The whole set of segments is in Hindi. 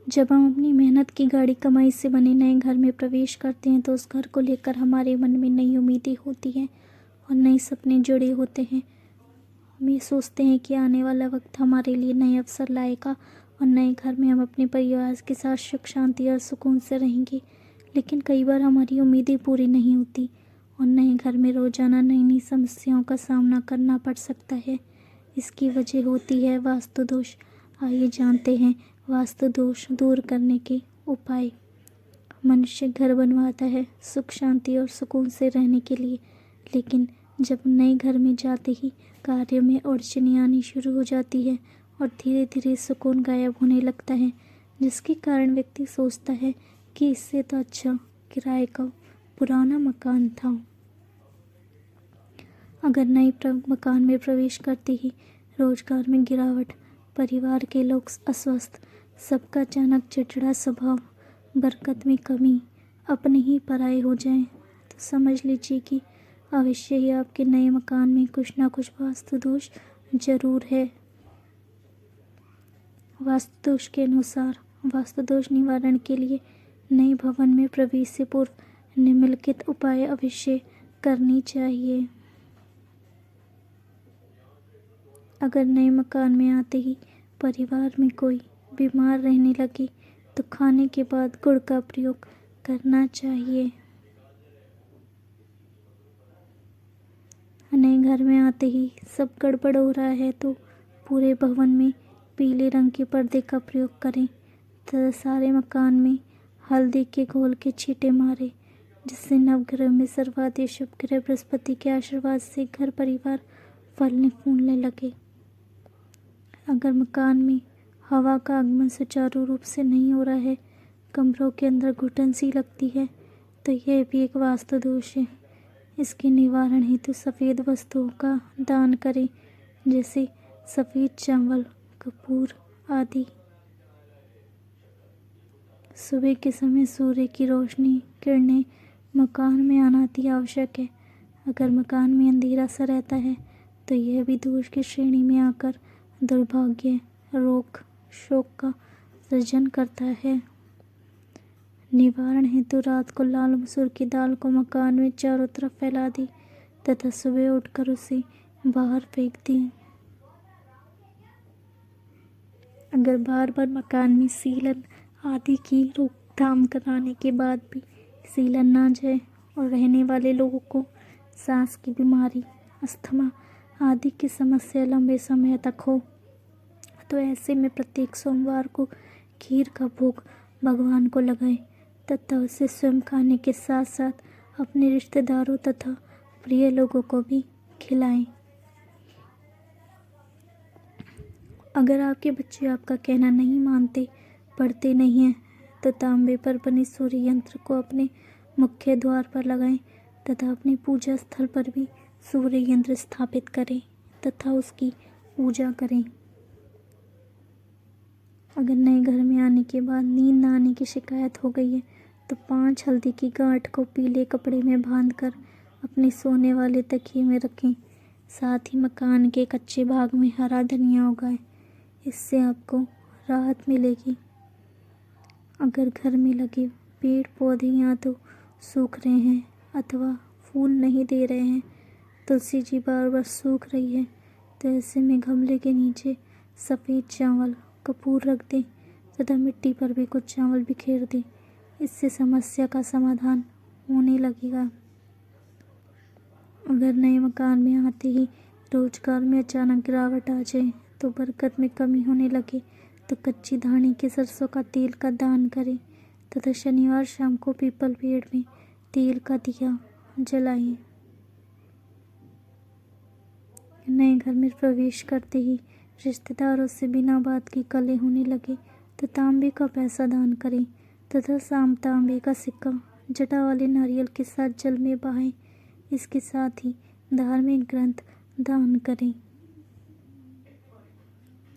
जब हम अपनी मेहनत की गाढ़ी कमाई से बने नए घर में प्रवेश करते हैं तो उस घर को लेकर हमारे मन में नई उम्मीदें होती हैं और नए सपने जुड़े होते हैं। हम ये सोचते हैं कि आने वाला वक्त हमारे लिए नए अवसर लाएगा और नए घर में हम अपने परिवार के साथ सुख शांति और सुकून से रहेंगे। लेकिन कई बार हमारी उम्मीदें पूरी नहीं होती और नए घर में रोजाना नई नई समस्याओं का सामना करना पड़ सकता है। इसकी वजह होती है वास्तु दोष। आइए जानते हैं वास्तु दोष दूर करने के उपाय। मनुष्य घर बनवाता है सुख शांति और सुकून से रहने के लिए, लेकिन जब नए घर में जाते ही कार्य में अड़चनें आनी शुरू हो जाती है और धीरे धीरे सुकून गायब होने लगता है, जिसके कारण व्यक्ति सोचता है कि इससे तो अच्छा किराए का पुराना मकान था। अगर नए मकान में प्रवेश करते ही रोजगार में गिरावट, परिवार के लोग अस्वस्थ, सबका अचानक चिड़चिड़ा स्वभाव, बरकत में कमी, अपने ही पराये हो जाएं, तो समझ लीजिए कि अवश्य ही आपके नए मकान में कुछ ना कुछ वास्तु दोष जरूर है। वास्तु दोष के अनुसार वास्तु दोष निवारण के लिए नए भवन में प्रवेश से पूर्व निम्नलिखित उपाय अवश्य करनी चाहिए। अगर नए मकान में आते ही परिवार में कोई बीमार रहने लगे तो खाने के बाद गुड़ का प्रयोग करना चाहिए। नए घर में आते ही सब गड़बड़ हो रहा है तो पूरे भवन में पीले रंग के पर्दे का प्रयोग करें तथा सारे मकान में हल्दी के घोल के छींटे मारे, जिससे नवग्रह में सर्वाधिक शुभ ग्रह बृहस्पति के आशीर्वाद से घर परिवार फलने फूलने लगे। अगर मकान में हवा का आगमन सुचारू रूप से नहीं हो रहा है, कमरों के अंदर घुटन सी लगती है, तो यह भी एक वास्तु दोष है। इसके निवारण हेतु सफ़ेद वस्तुओं का दान करें, जैसे सफ़ेद चावल, कपूर आदि। सुबह के समय सूर्य की रोशनी किरणें मकान में आना अति आवश्यक है। अगर मकान में अंधेरा सा रहता है तो यह भी दोष की श्रेणी में आकर दुर्भाग्य, रोग, शोक का सृजन करता है। निवारण हेतु रात को लाल मसूर की दाल को मकान में चारों तरफ फैला दी तथा सुबह उठकर उसे बाहर फेंक दी। अगर बार बार मकान में सीलन आदि की रोकथाम कराने के बाद भी सीलन ना जाए और रहने वाले लोगों को सांस की बीमारी, अस्थमा आदि की समस्या लंबे समय तक हो, तो ऐसे में प्रत्येक सोमवार को खीर का भोग भगवान को लगाएं तथा उसे स्वयं खाने के साथ साथ अपने रिश्तेदारों तथा प्रिय लोगों को भी खिलाएं। अगर आपके बच्चे आपका कहना नहीं मानते, पढ़ते नहीं हैं, तो तांबे पर बने सूर्य यंत्र को अपने मुख्य द्वार पर लगाएं तथा अपने पूजा स्थल पर भी सूर्य यंत्र स्थापित करें तथा उसकी पूजा करें। अगर नए घर में आने के बाद नींद न आने की शिकायत हो गई है तो 5 हल्दी की गांठ को पीले कपड़े में बांधकर अपने सोने वाले तकिए में रखें। साथ ही मकान के कच्चे भाग में हरा धनिया उगाएं, इससे आपको राहत मिलेगी। अगर घर में लगे पेड़ पौधे या तो सूख रहे हैं अथवा फूल नहीं दे रहे हैं, तुलसी जी बार बार सूख रही है, तो ऐसे में गमले के नीचे सफ़ेद चावल, कपूर रख दें तथा मिट्टी पर भी कुछ चावल बिखेर दें। इससे समस्या का समाधान होने लगेगा। अगर नए मकान में आते ही रोजगार में अचानक गिरावट आ जाए तो बरकत में कमी होने लगे तो कच्ची धानी के सरसों का तेल का दान करें तथा शनिवार शाम को पीपल पेड़ में तेल का दिया जलाएं। नए घर में प्रवेश करते ही रिश्तेदारों से बिना बात की कलह होने लगे तो तांबे का पैसा दान करें तथा शाम तांबे का सिक्का जटा वाले नारियल के साथ जल में बहाएं। इसके साथ ही धार्मिक ग्रंथ दान करें।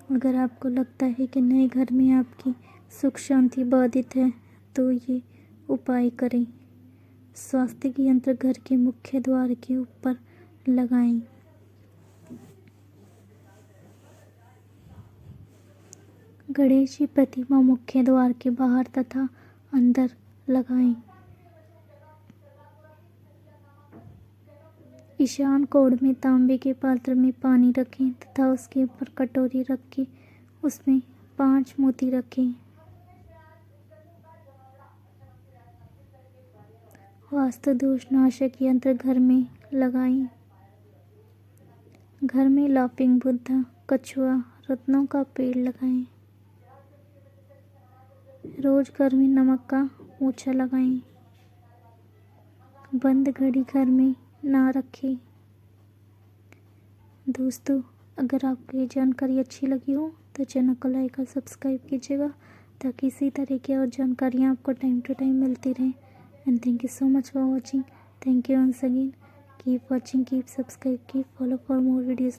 अगर आपको लगता है कि नए घर में आपकी सुख शांति बाधित है तो ये उपाय करें। स्वास्थ्य यंत्र घर के मुख्य द्वार के ऊपर लगाएं। गणेश जी प्रतिमा मुख्य द्वार के बाहर तथा अंदर लगाएं। ईशान कोण में तांबे के पात्र में पानी रखें तथा उसके ऊपर कटोरी रख के उसमें 5 मोती रखें। वास्तु दोष नाशक यंत्र घर में लगाएं। घर में लाफिंग बुद्धा, कछुआ, रत्नों का पेड़ लगाएं। रोज घर में नमक का पोछा लगाएं। बंद घड़ी घर में ना रखें। दोस्तों, अगर आपको ये जानकारी अच्छी लगी हो तो चैनल को लाइक और सब्सक्राइब कीजिएगा ताकि इसी तरह की और जानकारियाँ आपको टाइम टू टाइम मिलती रहें। And thank you so much for watching. Thank you once again. Keep watching, keep subscribe, keep follow for more videos.